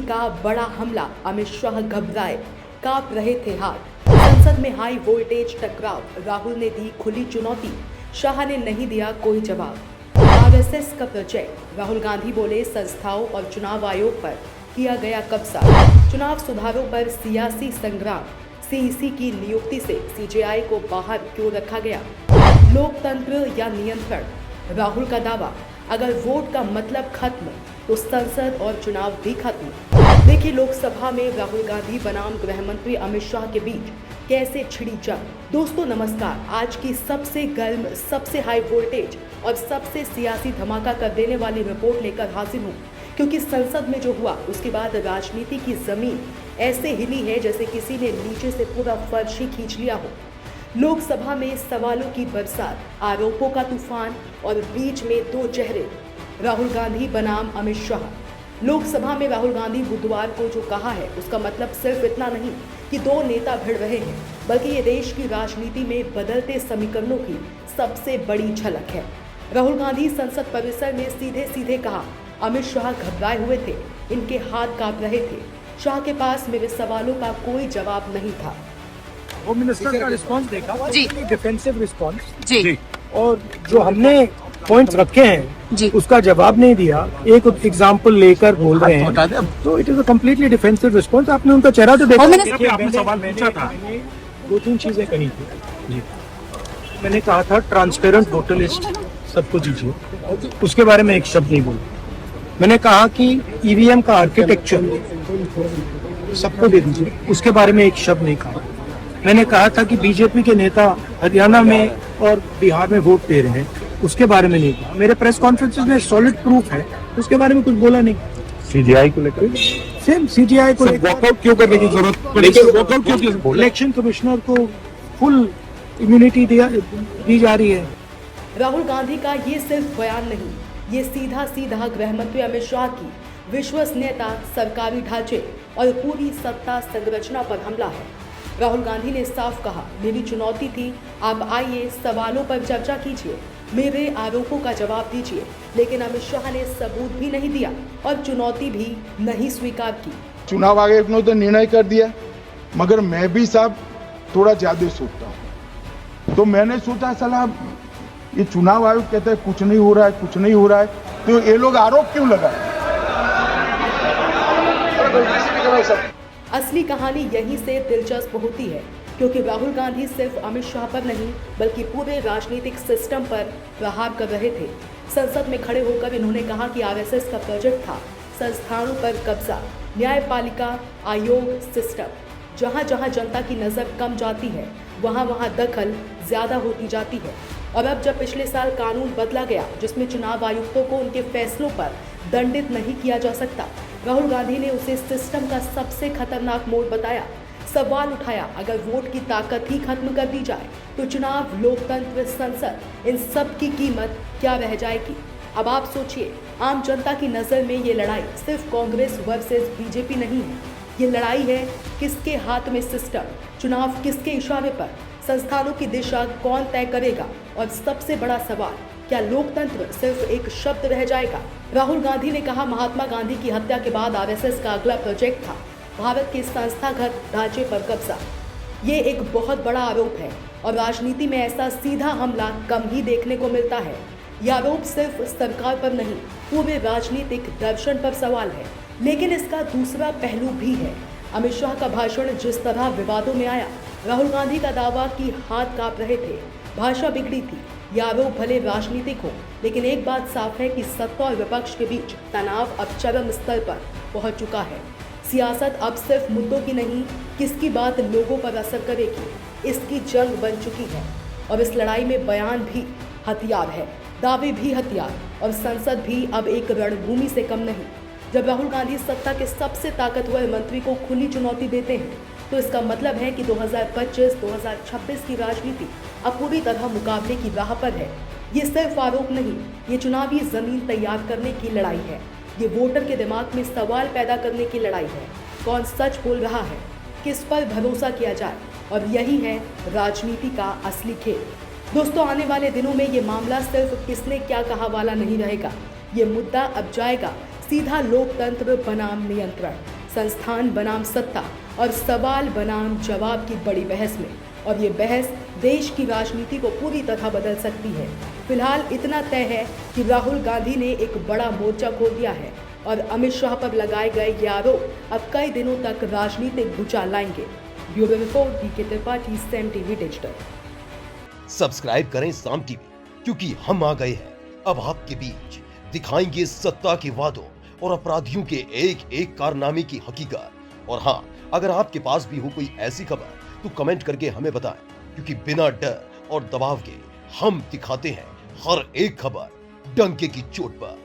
का बड़ा हमला, अमित शाह घबराए, कांप रहे थे हाथ। संसद में हाई वोल्टेज टकराव, राहुल ने दी खुली चुनौती, शाह ने नहीं दिया कोई जवाब। आरएसएस का प्रोजेक्ट, राहुल गांधी बोले संस्थाओं और चुनाव आयोग पर किया गया कब्जा। चुनाव सुधारों पर सियासी संग्राम, सीईसी की नियुक्ति से सीजेआई को बाहर क्यों रखा गया। लोकतंत्र या नियंत्रण, राहुल का दावा, अगर वोट का मतलब खत्म तो संसद और चुनाव भी खत्म। देखिए लोकसभा में राहुल गांधी बनाम गृह मंत्री अमित शाह के बीच कैसे छिड़ी जंग। दोस्तों नमस्कार, आज की सबसे गर्म, सबसे हाई वोल्टेज और सबसे सियासी धमाका कर देने वाली रिपोर्ट लेकर हाजिर हूँ, क्योंकि संसद में जो हुआ उसके बाद राजनीति की जमीन ऐसे हिली है जैसे किसी ने नीचे से पूरा फर्श ही खींच लिया हो। लोकसभा में सवालों की बरसात, आरोपों का तूफान और बीच में दो चेहरे, राहुल गांधी बनाम अमित शाह। लोकसभा में राहुल गांधी बुधवार को जो कहा है उसका मतलब सिर्फ इतना नहीं कि दो नेता भिड़ रहे हैं, बल्कि ये देश की राजनीति में बदलते समीकरणों की सबसे बड़ी झलक है। राहुल गांधी संसद परिसर में सीधे सीधे कहा, अमित शाह घबराए हुए थे, इनके हाथ कांप रहे थे, शाह के पास मेरे सवालों का कोई जवाब नहीं था। होम मिनिस्टर का रिस्पांस देखा जी, डिफेंसिव रिस्पांस जी, और जो हमने पॉइंट्स रखे हैं जी, उसका जवाब नहीं दिया, एक एग्जांपल लेकर बोल रहे हैं, तो it is a completely defensive response. आपने उनका चेहरा तो देखा, होम सवाल पूछा था, दो तीन चीजें कही थी जी। मैंने कहा था ट्रांसपेरेंट वोटर लिस्ट सबको दीजिए, उसके बारे में एक शब्द नहीं बोला। मैंने कहा कि ईवीएम का आर्किटेक्चर सबको दे दीजिए, उसके बारे में एक शब्द नहीं कहा। मैंने कहा था कि बीजेपी के नेता हरियाणा में और बिहार में वोट दे रहे हैं, उसके बारे में नहीं कहा। मेरे प्रेस कॉन्फ्रेंसेस में सॉलिड प्रूफ है, उसके बारे में कुछ बोला नहीं। सीजीआई को लेकर सेम सीजीआई को वॉकआउट क्यों करने की जरूरत पड़ी, वॉकआउट क्यों? इलेक्शन कमिश्नर को फुल इम्यूनिटी दी जा रही है। राहुल गांधी का ये सिर्फ बयान नहीं, ये सीधा सीधा गृह मंत्री अमित शाह की विश्वसनीयता, सरकारी ढांचे और पूरी सत्ता संरचना पर हमला है। राहुल गांधी ने साफ कहा, मेरी चुनौती थी, आप आइए सवालों पर चर्चा कीजिए, मेरे आरोपों का जवाब दीजिए, लेकिन अमित शाह ने सबूत भी नहीं दिया और चुनौती भी नहीं स्वीकार की। चुनाव आयोग ने तो निर्णय कर दिया, मगर मैं भी साहब थोड़ा ज्यादा सोचता हूँ। तो मैंने सोचा सलाह, ये चुनाव आयोग कहता है कुछ नहीं हो रहा है, कुछ नहीं हो रहा है, तो ये लोग आरोप क्यों लगाए? असली कहानी यहीं से दिलचस्प होती है, क्योंकि राहुल गांधी सिर्फ अमित शाह पर नहीं बल्कि पूरे राजनीतिक सिस्टम पर प्रहार कर रहे थे। संसद में खड़े होकर इन्होंने कहा कि आरएसएस का प्रोजेक्ट था संस्थानों पर कब्जा, न्यायपालिका, आयोग, सिस्टम। जहां जहां जनता की नज़र कम जाती है वहां वहां दखल ज्यादा होती जाती है। और अब जब पिछले साल कानून बदला गया जिसमें चुनाव आयुक्तों को उनके फैसलों पर दंडित नहीं किया जा सकता, राहुल गांधी ने उसे सिस्टम का सबसे खतरनाक मोड़ बताया। सवाल उठाया, अगर वोट की ताकत ही खत्म कर दी जाए तो चुनाव, लोकतंत्र, संसद, इन सब की कीमत क्या रह जाएगी। अब आप सोचिए, आम जनता की नज़र में ये लड़ाई सिर्फ कांग्रेस वर्सेस बीजेपी नहीं है, ये लड़ाई है किसके हाथ में सिस्टम, चुनाव किसके इशारे पर, संस्थानों की दिशा कौन तय करेगा, और सबसे बड़ा सवाल, क्या लोकतंत्र सिर्फ एक शब्द रह जाएगा। राहुल गांधी ने कहा, महात्मा गांधी की हत्या के बाद आरएसएस का अगला प्रोजेक्ट था भारत के संस्थागत ढांचे पर कब्जा। ये एक बहुत बड़ा आरोप है और राजनीति में ऐसा सीधा हमला कम ही देखने को मिलता है। यह आरोप सिर्फ सरकार पर नहीं, पूरे राजनीतिक दर्शन पर सवाल है। लेकिन इसका दूसरा पहलू भी है। अमित शाह का भाषण जिस तरह विवादों में आया, राहुल गांधी का दावा कि हाथ कांप रहे थे, भाषा बिगड़ी थी, यह आरोप भले राजनीतिक हो, लेकिन एक बात साफ है कि सत्ता और विपक्ष के बीच तनाव अब चरम स्तर पर पहुंच चुका है। सियासत अब सिर्फ मुद्दों की नहीं, किसकी बात लोगों पर असर करेगी, इसकी जंग बन चुकी है। और इस लड़ाई में बयान भी हथियार है, दावे भी हथियार, और संसद भी अब एक रणभूमि से कम नहीं। जब राहुल गांधी सत्ता के सबसे ताकतवर मंत्री को खुली चुनौती देते हैं तो इसका मतलब है कि 2025-2026 की राजनीति अब पूरी तरह मुकाबले की राह पर है। ये सिर्फ आरोप नहीं, ये चुनावी जमीन तैयार करने की लड़ाई है। ये वोटर के दिमाग में सवाल पैदा करने की लड़ाई है। कौन सच बोल रहा है, किस पर भरोसा किया जाए, और यही है राजनीति का असली खेल। दोस्तों, आने वाले दिनों में ये मामला सिर्फ किसने क्या कहा वाला नहीं रहेगा। ये मुद्दा अब जाएगा सीधा लोकतंत्र बनाम नियंत्रण। संस्थान बनाम सत्ता और सवाल बनाम जवाब की बड़ी बहस में, और ये बहस देश की राजनीति को पूरी तरह बदल सकती है। फिलहाल इतना तय है कि राहुल गांधी ने एक बड़ा मोर्चा खोल दिया है और अमित शाह पर लगाए गए ये आरोप अब कई दिनों तक राजनीतिक भूचाल लाएंगे। Bureau report DK Tripathi, Saam TV digital. Subscribe करें साम टीवी, क्योंकि हम आ गए हैं अब आपके बीच, दिखाएंगे सत्ता के वादों और अपराधियों के एक एक कारनामे की हकीकत। और हाँ, अगर आपके पास भी हो कोई ऐसी खबर तो कमेंट करके हमें बताएं, क्योंकि बिना डर और दबाव के हम दिखाते हैं हर एक खबर डंके की चोट पर।